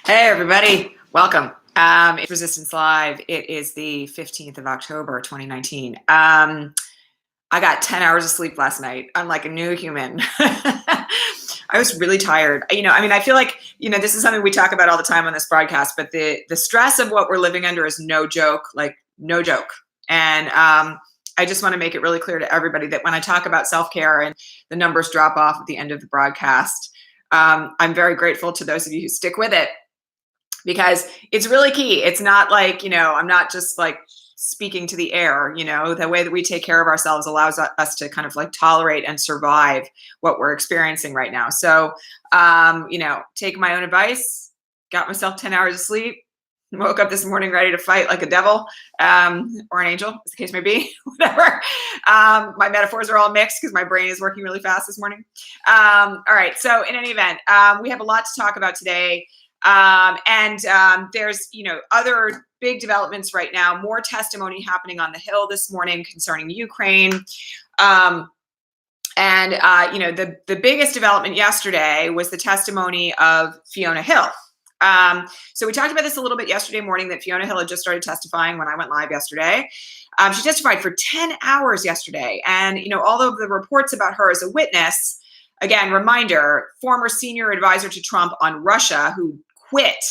Hey, everybody. Welcome. It's Resistance Live. It is the 15th of October, 2019. I got 10 hours of sleep last night. I'm like a new human. I was really tired. I feel like, this is something we talk about all the time on this broadcast, but the stress of what we're living under is no joke, like no joke. And I just want to make it really clear to everybody that when I talk about self-care and the numbers drop off at the end of the broadcast, I'm very grateful to those of you who stick with it, because it's really key. It's not like, I'm not just like speaking to the air. The way that we take care of ourselves allows us to kind of like tolerate and survive what we're experiencing right now. So, take my own advice, got myself 10 hours of sleep, woke up this morning ready to fight like a devil, or an angel, as the case may be, whatever. My metaphors are all mixed because my brain is working really fast this morning. All right. So in any event, we have a lot to talk about today. There's, other big developments right now, more testimony happening on the Hill this morning concerning Ukraine. The biggest development yesterday was the testimony of Fiona Hill. So we talked about this a little bit yesterday morning, that Fiona Hill had just started testifying when I went live yesterday. She testified for 10 hours yesterday. And, all of the reports about her as a witness, again, reminder, former senior advisor to Trump on Russia, who quit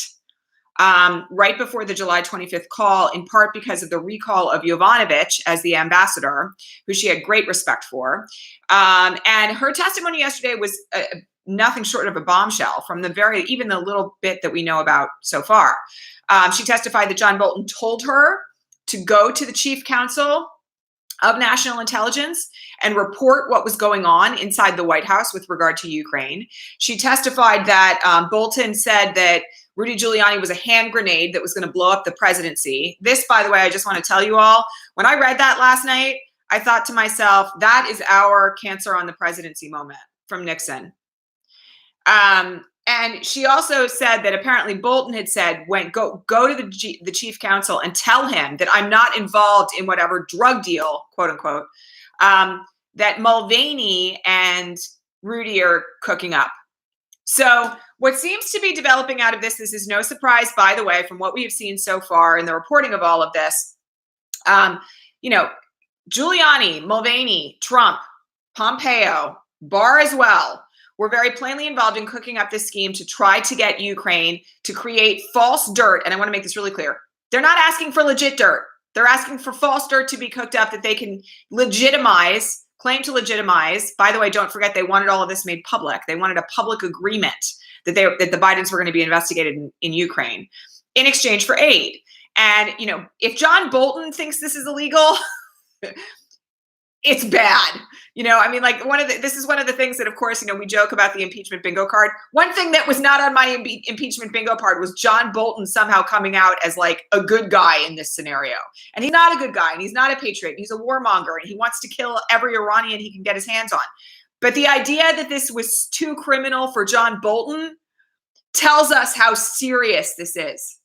right before the July 25th call, in part because of the recall of Yovanovitch as the ambassador, who she had great respect for. And her testimony yesterday was nothing short of a bombshell from even the little bit that we know about so far. She testified that John Bolton told her to go to the chief counsel of national intelligence and report what was going on inside the White House with regard to Ukraine. She testified that Bolton said that Rudy Giuliani was a hand grenade that was going to blow up the presidency. This, by the way, I just want to tell you all, when I read that last night, I thought to myself, that is our cancer on the presidency moment from Nixon. And she also said that apparently Bolton had said, go to the chief counsel and tell him that I'm not involved in whatever drug deal, quote unquote, that Mulvaney and Rudy are cooking up. So what seems to be developing out of this is no surprise, by the way, from what we have seen so far in the reporting of all of this. Giuliani, Mulvaney, Trump, Pompeo, Barr as well, were very plainly involved in cooking up this scheme to try to get Ukraine to create false dirt. And I want to make this really clear. They're not asking for legit dirt. They're asking for false dirt to be cooked up that they can claim to legitimize. By the way, don't forget, they wanted all of this made public. They wanted a public agreement that the Bidens were going to be investigated in Ukraine in exchange for aid. And, if John Bolton thinks this is illegal, it's bad. This is one of the things that, of course, we joke about the impeachment bingo card. One thing that was not on my impeachment bingo card was John Bolton somehow coming out as like a good guy in this scenario. And he's not a good guy, and he's not a patriot, and he's a warmonger, and he wants to kill every Iranian he can get his hands on. But the idea that this was too criminal for John Bolton tells us how serious this is.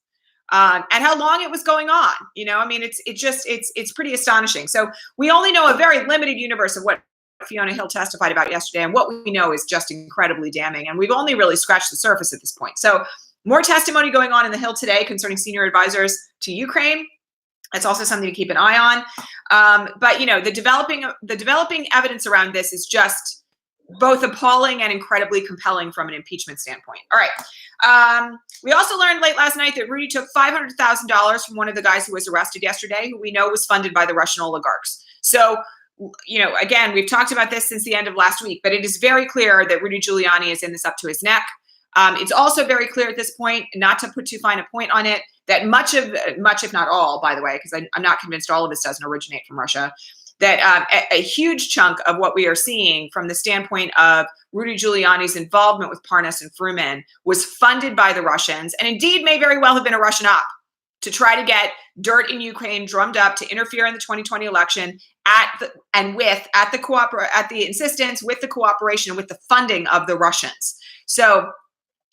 And how long it was going on. It's pretty astonishing. So we only know a very limited universe of what Fiona Hill testified about yesterday, and what we know is just incredibly damning. And we've only really scratched the surface at this point. So more testimony going on in the Hill today concerning senior advisors to Ukraine. That's also something to keep an eye on. But the developing evidence around this is just both appalling and incredibly compelling from an impeachment standpoint. All right. We also learned late last night that Rudy took $500,000 from one of the guys who was arrested yesterday, who we know was funded by the Russian oligarchs. So, again, we've talked about this since the end of last week, but it is very clear that Rudy Giuliani is in this up to his neck. It's also very clear at this point, not to put too fine a point on it, that much, if not all, by the way, because I'm not convinced all of this doesn't originate from Russia, that a huge chunk of what we are seeing from the standpoint of Rudy Giuliani's involvement with Parnas and Fruman was funded by the Russians, and indeed may very well have been a Russian op to try to get dirt in Ukraine drummed up to interfere in the 2020 election at the insistence, with the cooperation, with the funding of the Russians. So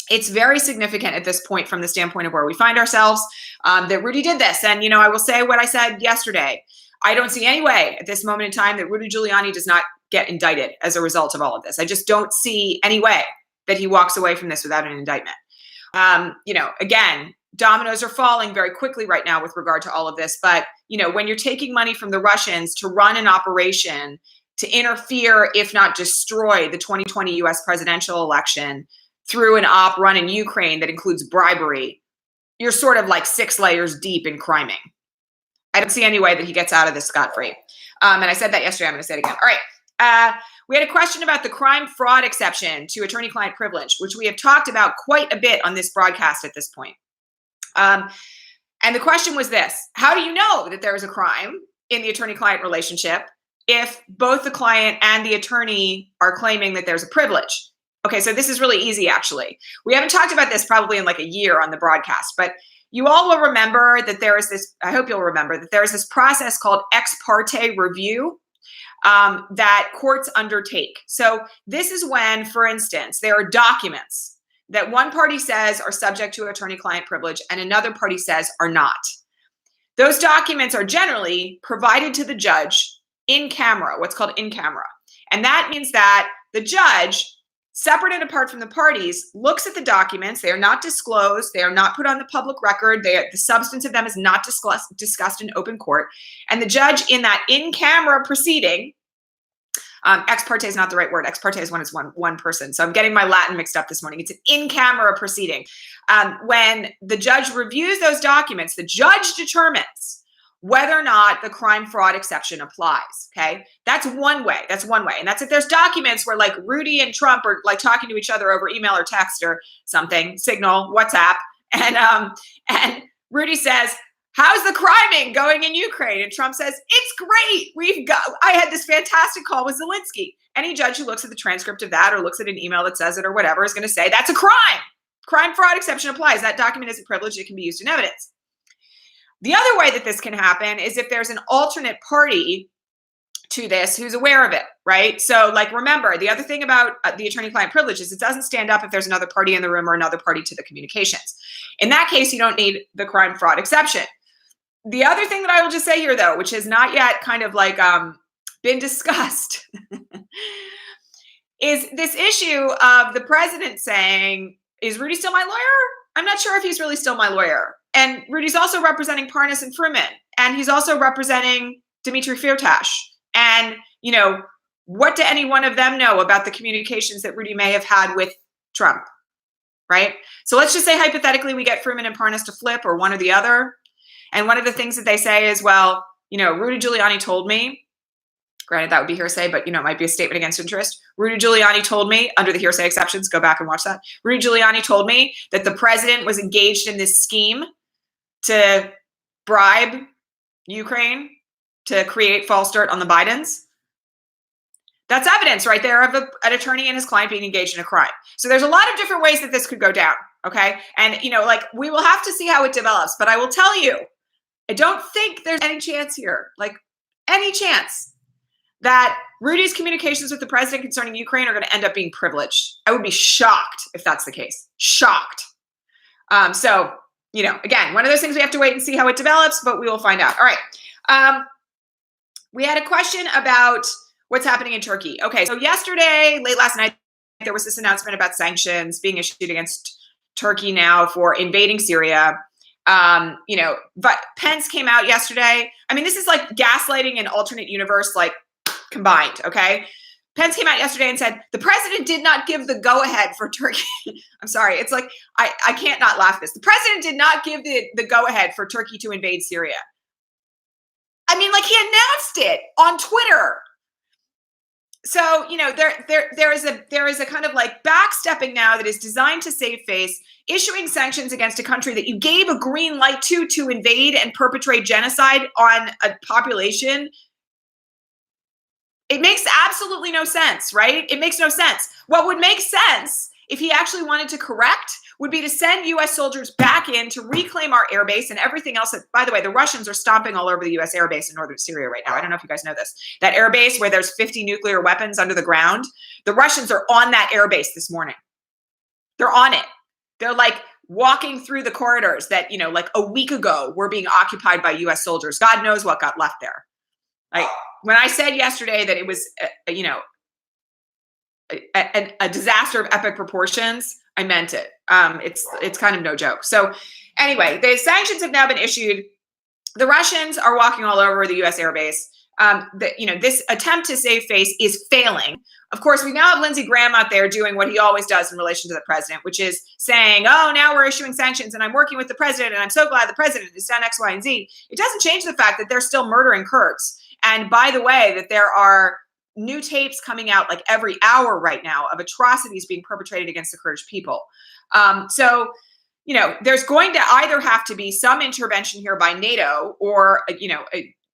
it's very significant at this point from the standpoint of where we find ourselves, that Rudy did this. And, I will say what I said yesterday. I don't see any way at this moment in time that Rudy Giuliani does not get indicted as a result of all of this. I just don't see any way that he walks away from this without an indictment. Again, dominoes are falling very quickly right now with regard to all of this. But, when you're taking money from the Russians to run an operation to interfere, if not destroy, the 2020 US presidential election through an op run in Ukraine that includes bribery, you're sort of like 6 layers deep in criming. I don't see any way that he gets out of this scot-free. And I said that yesterday. I'm going to say it again. All right. We had a question about the crime fraud exception to attorney-client privilege, which we have talked about quite a bit on this broadcast at this point. And the question was this: how do you know that there is a crime in the attorney-client relationship if both the client and the attorney are claiming that there's a privilege? Okay, so this is really easy, actually. We haven't talked about this probably in like a year on the broadcast, but you all will remember that there is this, I hope you'll remember that there is this process called ex parte review that courts undertake. So this is when, for instance, there are documents that one party says are subject to attorney-client privilege and another party says are not. Those documents are generally provided to the judge in camera, what's called in camera. And that means that the judge, separate and apart from the parties, looks at the documents. They are not disclosed. They are not put on the public record. The substance of them is not discussed in open court. And the judge in that in-camera proceeding, ex parte is not the right word. Ex parte is when it's one person. So I'm getting my Latin mixed up this morning. It's an in-camera proceeding. When the judge reviews those documents, the judge determines whether or not the crime fraud exception applies. Okay. That's one way. And that's if there's documents where like Rudy and Trump are like talking to each other over email or text or something, Signal, WhatsApp. And Rudy says, how's the criming going in Ukraine? And Trump says, it's great. I had this fantastic call with Zelensky. Any judge who looks at the transcript of that or looks at an email that says it or whatever is going to say that's a crime. Crime fraud exception applies. That document is a privilege. It can be used in evidence. The other way that this can happen is if there's an alternate party to this who's aware of it, right? So like, remember, the other thing about the attorney-client privilege is it doesn't stand up if there's another party in the room or another party to the communications. In that case, you don't need the crime fraud exception. The other thing that I will just say here, though, which has not yet kind of like been discussed, is this issue of the president saying, is Rudy still my lawyer? I'm not sure if he's really still my lawyer. And Rudy's also representing Parnas and Fruman. And he's also representing Dmitry Firtash. And, what do any one of them know about the communications that Rudy may have had with Trump, right? So let's just say hypothetically we get Fruman and Parnas to flip or one or the other. And one of the things that they say is, well, Rudy Giuliani told me, granted that would be hearsay, but, it might be a statement against interest. Rudy Giuliani told me, under the hearsay exceptions, go back and watch that. Rudy Giuliani told me that the president was engaged in this scheme to bribe Ukraine to create false dirt on the Bidens. That's evidence right there of an attorney and his client being engaged in a crime. So there's a lot of different ways that this could go down, okay? And, we will have to see how it develops. But I will tell you, I don't think there's any chance here, any chance that Rudy's communications with the president concerning Ukraine are going to end up being privileged. I would be shocked if that's the case. Shocked. Again, one of those things we have to wait and see how it develops, but we will find out. All right. We had a question about what's happening in Turkey. Okay, so yesterday, late last night, there was this announcement about sanctions being issued against Turkey now for invading Syria. But Pence came out yesterday. I mean, this is like gaslighting and alternate universe, combined, okay? Pence came out yesterday and said, the president did not give the go-ahead for Turkey. I'm sorry. It's like, I can't not laugh at this. The president did not give the go-ahead for Turkey to invade Syria. I mean, he announced it on Twitter. So, there is a kind of backstepping now that is designed to save face, issuing sanctions against a country that you gave a green light to invade and perpetrate genocide on a population. It makes absolutely no sense, right? It makes no sense. What would make sense if he actually wanted to correct would be to send U.S. soldiers back in to reclaim our airbase and everything else. By the way, the Russians are stomping all over the U.S. airbase in northern Syria right now. I don't know if you guys know this. That airbase where there's 50 nuclear weapons under the ground, the Russians are on that airbase this morning. They're on it. They're walking through the corridors that, a week ago were being occupied by U.S. soldiers. God knows what got left there. When I said yesterday that it was, a disaster of epic proportions, I meant it. It's kind of no joke. So anyway, the sanctions have now been issued. The Russians are walking all over the U.S. airbase. This attempt to save face is failing. Of course, we now have Lindsey Graham out there doing what he always does in relation to the president, which is saying, oh, now we're issuing sanctions and I'm working with the president and I'm so glad the president has done X, Y, and Z. It doesn't change the fact that they're still murdering Kurds. And by the way, that there are new tapes coming out like every hour right now of atrocities being perpetrated against the Kurdish people. There's going to either have to be some intervention here by NATO or,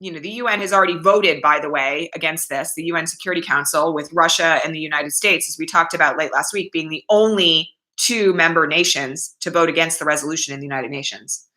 the UN has already voted, by the way, against this, the UN Security Council, with Russia and the United States, as we talked about late last week, being the only two member nations to vote against the resolution in the United Nations.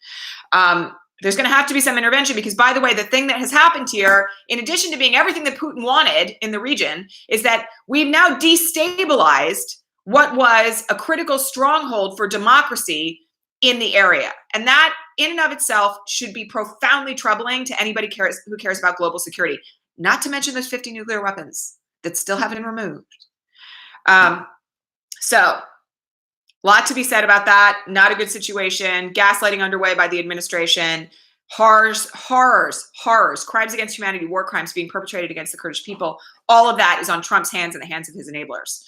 There's going to have to be some intervention because, by the way, the thing that has happened here, in addition to being everything that Putin wanted in the region, is that we've now destabilized what was a critical stronghold for democracy in the area. And that in and of itself should be profoundly troubling to anybody who cares about global security, not to mention those 50 nuclear weapons that still haven't been removed. So lot to be said about that. Not a good situation. Gaslighting underway by the administration. Horrors, crimes against humanity, war crimes being perpetrated against the Kurdish people. All of that is on Trump's hands and the hands of his enablers.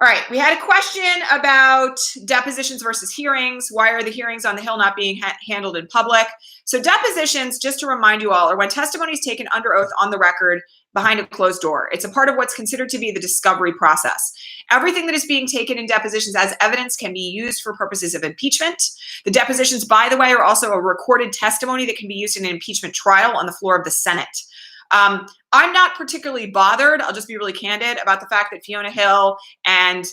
All right, we had a question about depositions versus hearings. Why are the hearings on the Hill not being handled in public? So depositions, just to remind you all, are when testimony is taken under oath on the record behind a closed door. It's a part of what's considered to be the discovery process. Everything that is being taken in depositions as evidence can be used for purposes of impeachment. The depositions, by the way, are also a recorded testimony that can be used in an impeachment trial on the floor of the Senate. I'm not particularly bothered, I'll just be really candid, about the fact that Fiona Hill and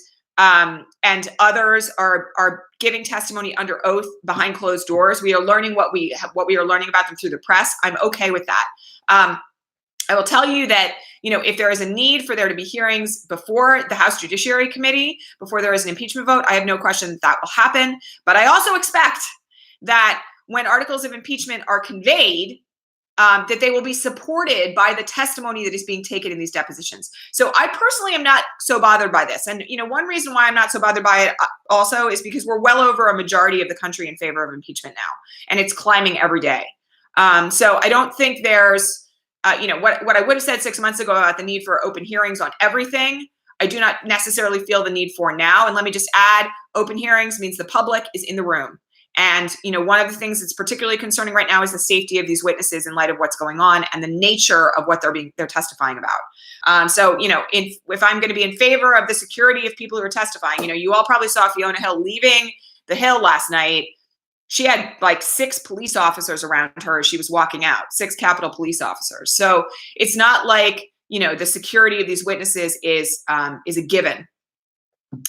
others are giving testimony under oath behind closed doors. We are learning what we are learning about them through the press. I'm okay with that. I will tell you that, if there is a need for there to be hearings before the House Judiciary Committee, before there is an impeachment vote, I have no question that will happen. But I also expect that when articles of impeachment are conveyed, that they will be supported by the testimony that is being taken in these depositions. So I personally am not so bothered by this. And, one reason why I'm not so bothered by it also is because we're well over a majority of the country in favor of impeachment now, and it's climbing every day. So I don't think there's, what I would have said 6 months ago about the need for open hearings on everything, I do not necessarily feel the need for now. And let me just add, open hearings means the public is in the room. And, one of the things that's particularly concerning right now is the safety of these witnesses in light of what's going on and the nature of what they're testifying about. So, if I'm going to be in favor of the security of people who are testifying, you all probably saw Fiona Hill leaving the Hill last night. She had like 6 police officers around her as she was walking out, 6 Capitol police officers. So it's not like, the security of these witnesses is a given.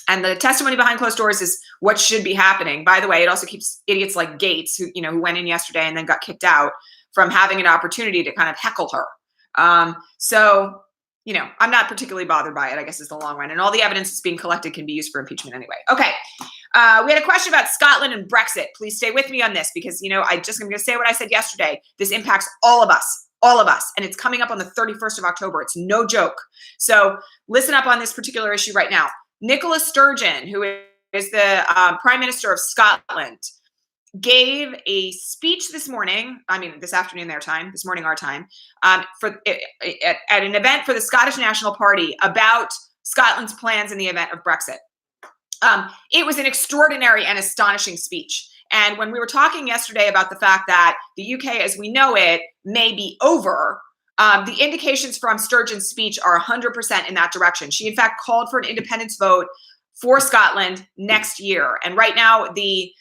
And the testimony behind closed doors is what should be happening. By the way, it also keeps idiots like Gates, who went in yesterday and then got kicked out, from having an opportunity to kind of heckle her. So, I'm not particularly bothered by it, I guess, is the long run. And all the evidence that's being collected can be used for impeachment anyway. Okay. We had a question about Scotland and Brexit. Please stay with me on this because, I'm going to say what I said yesterday. This impacts all of us. And it's coming up on the 31st of October. It's no joke. So listen up on this particular issue right now. Nicola Sturgeon, who is the Prime Minister of Scotland, gave a speech this afternoon their time, this morning our time, at an event for the Scottish National Party about Scotland's plans in the event of Brexit. It was an extraordinary and astonishing speech. And when we were talking yesterday about the fact that the UK as we know it may be over, the indications from Sturgeon's speech are 100% in that direction. She, in fact, called for an independence vote for Scotland next year. And right now, the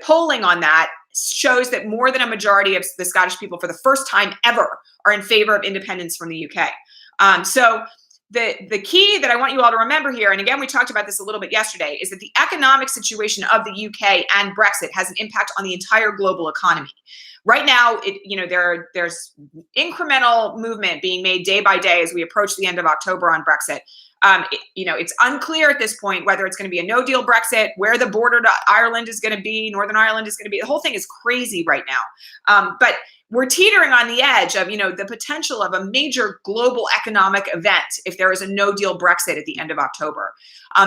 polling on that shows that more than a majority of the Scottish people, for the first time ever, are in favor of independence from the UK. So the key that I want you all to remember here, and again, we talked about this a little bit yesterday, is that the economic situation of the UK and Brexit has an impact on the entire global economy. Right now, there's incremental movement being made day by day as we approach the end of October on Brexit. It's unclear at this point whether it's going to be a no-deal Brexit, where the border to Ireland is going to be, Northern Ireland is going to be. The whole thing is crazy right now. But we're teetering on the edge of, the potential of a major global economic event if there is a no-deal Brexit at the end of October.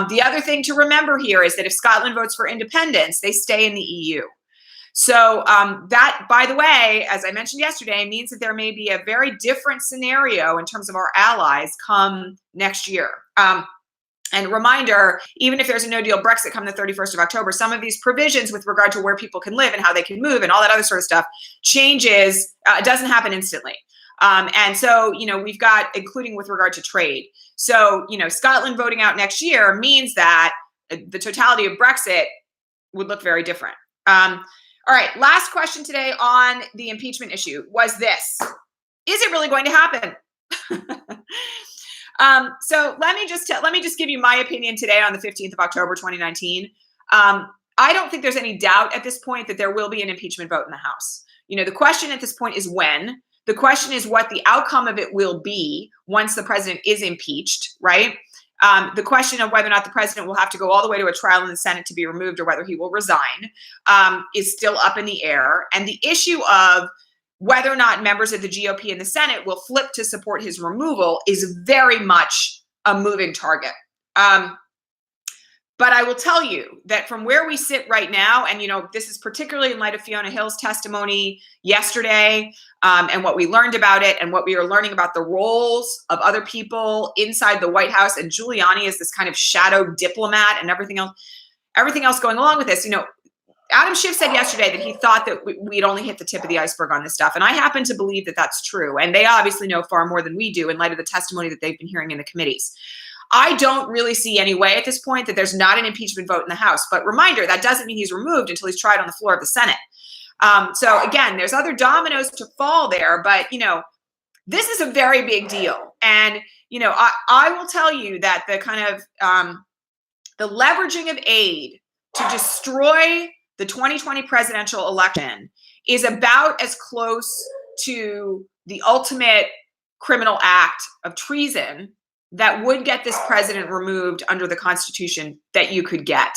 The other thing to remember here is that if Scotland votes for independence, they stay in the EU. So that, by the way, as I mentioned yesterday, means that there may be a very different scenario in terms of our allies come next year. And reminder, even if there's a no-deal Brexit come the 31st of October, some of these provisions with regard to where people can live and how they can move and all that other sort of stuff changes. It doesn't happen instantly. And so, we've got, including with regard to trade. So, Scotland voting out next year means that the totality of Brexit would look very different. All right, last question today on the impeachment issue was this. Is it really going to happen? So let me just give you my opinion today on the 15th of October, 2019. I don't think there's any doubt at this point that there will be an impeachment vote in the House. The question at this point is when. The question is what the outcome of it will be once the president is impeached, right? The question of whether or not the president will have to go all the way to a trial in the Senate to be removed or whether he will resign is still up in the air. And the issue of whether or not members of the GOP in the Senate will flip to support his removal is very much a moving target. But I will tell you that from where we sit right now, and this is particularly in light of Fiona Hill's testimony yesterday, and what we learned about it, and what we are learning about the roles of other people inside the White House, and Giuliani is this kind of shadow diplomat, and everything else going along with this. Adam Schiff said yesterday that he thought that we'd only hit the tip of the iceberg on this stuff. And I happen to believe that that's true. And they obviously know far more than we do in light of the testimony that they've been hearing in the committees. I don't really see any way at this point that there's not an impeachment vote in the House. But reminder, that doesn't mean he's removed until he's tried on the floor of the Senate. So again, there's other dominoes to fall there. But, this is a very big deal. And, I will tell you that the kind of the leveraging of aid to destroy the 2020 presidential election is about as close to the ultimate criminal act of treason that would get this president removed under the Constitution that you could get.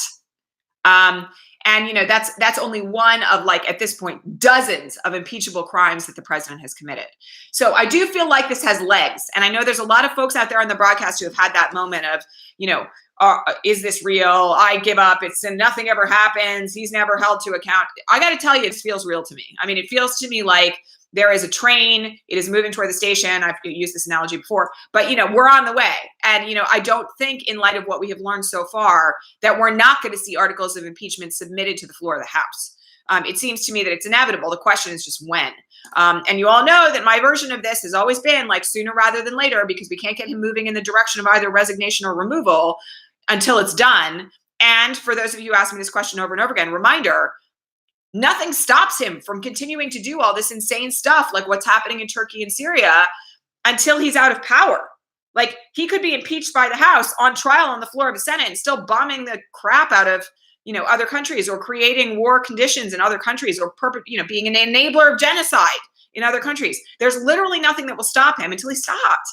And that's only one of, at this point, dozens of impeachable crimes that the president has committed. So I do feel like this has legs. And I know there's a lot of folks out there on the broadcast who have had that moment of, is this real? I give up. Nothing ever happens. He's never held to account. I got to tell you, it feels real to me. I mean, it feels to me like there is a train. It is moving toward the station. I've used this analogy before, but we're on the way. And I don't think, in light of what we have learned so far, that we're not going to see articles of impeachment submitted to the floor of the House. It seems to me that it's inevitable. The question is just when. And you all know that my version of this has always been sooner rather than later, because we can't get him moving in the direction of either resignation or removal until it's done. And for those of you who ask me this question over and over again, reminder, nothing stops him from continuing to do all this insane stuff, like what's happening in Turkey and Syria, until he's out of power. He could be impeached by the House on trial on the floor of the Senate and still bombing the crap out of, other countries, or creating war conditions in other countries, or being an enabler of genocide in other countries. There's literally nothing that will stop him until he's stopped.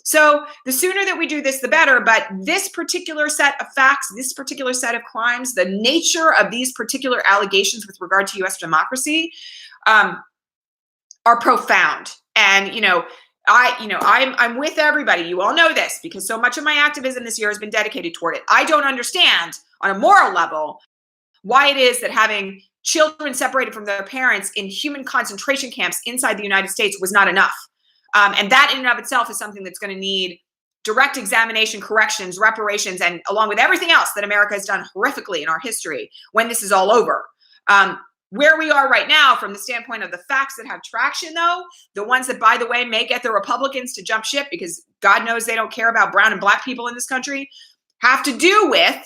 So the sooner that we do this, the better. But this particular set of facts, this particular set of crimes, the nature of these particular allegations with regard to U.S. democracy are profound. And, I'm with everybody. You all know this, because so much of my activism this year has been dedicated toward it. I don't understand on a moral level why it is that having children separated from their parents in human concentration camps inside the United States was not enough. And that in and of itself is something that's going to need direct examination, corrections, reparations, and along with everything else that America has done horrifically in our history when this is all over. Where we are right now, from the standpoint of the facts that have traction, though, the ones that, by the way, may get the Republicans to jump ship, because God knows they don't care about brown and black people in this country, have to do with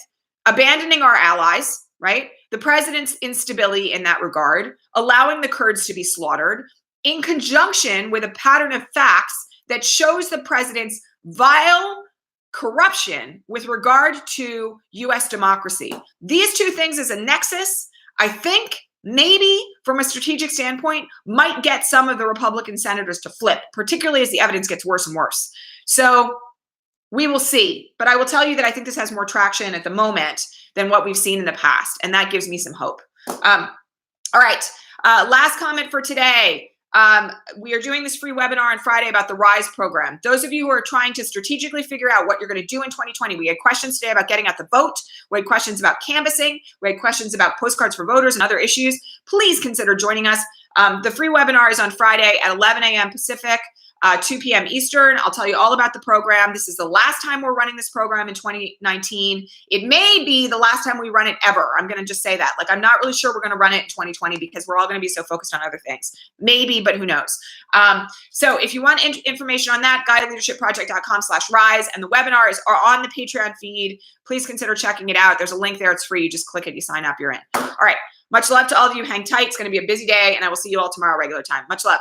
abandoning our allies, right? The president's instability in that regard, allowing the Kurds to be slaughtered, in conjunction with a pattern of facts that shows the president's vile corruption with regard to U.S. democracy. These two things as a nexus, I think, maybe from a strategic standpoint, might get some of the Republican senators to flip, particularly as the evidence gets worse and worse. So We will see. But I will tell you that I think this has more traction at the moment than what we've seen in the past. And that gives me some hope. All right. Last comment for today. We are doing this free webinar on Friday about the RISE program. Those of you who are trying to strategically figure out what you're going to do in 2020, we had questions today about getting out the vote. We had questions about canvassing. We had questions about postcards for voters and other issues. Please consider joining us. The free webinar is on Friday at 11 a.m. Pacific. 2 p.m. Eastern. I'll tell you all about the program. This is the last time we're running this program in 2019. It may be the last time we run it ever. I'm going to just say that. Like, I'm not really sure we're going to run it in 2020 because we're all going to be so focused on other things. Maybe, but who knows? So if you want information on that, guidedleadershipproject.com/rise, and the webinars are on the Patreon feed. Please consider checking it out. There's a link there. It's free. You just click it. You sign up. You're in. All right. Much love to all of you. Hang tight. It's going to be a busy day, and I will see you all tomorrow, regular time. Much love.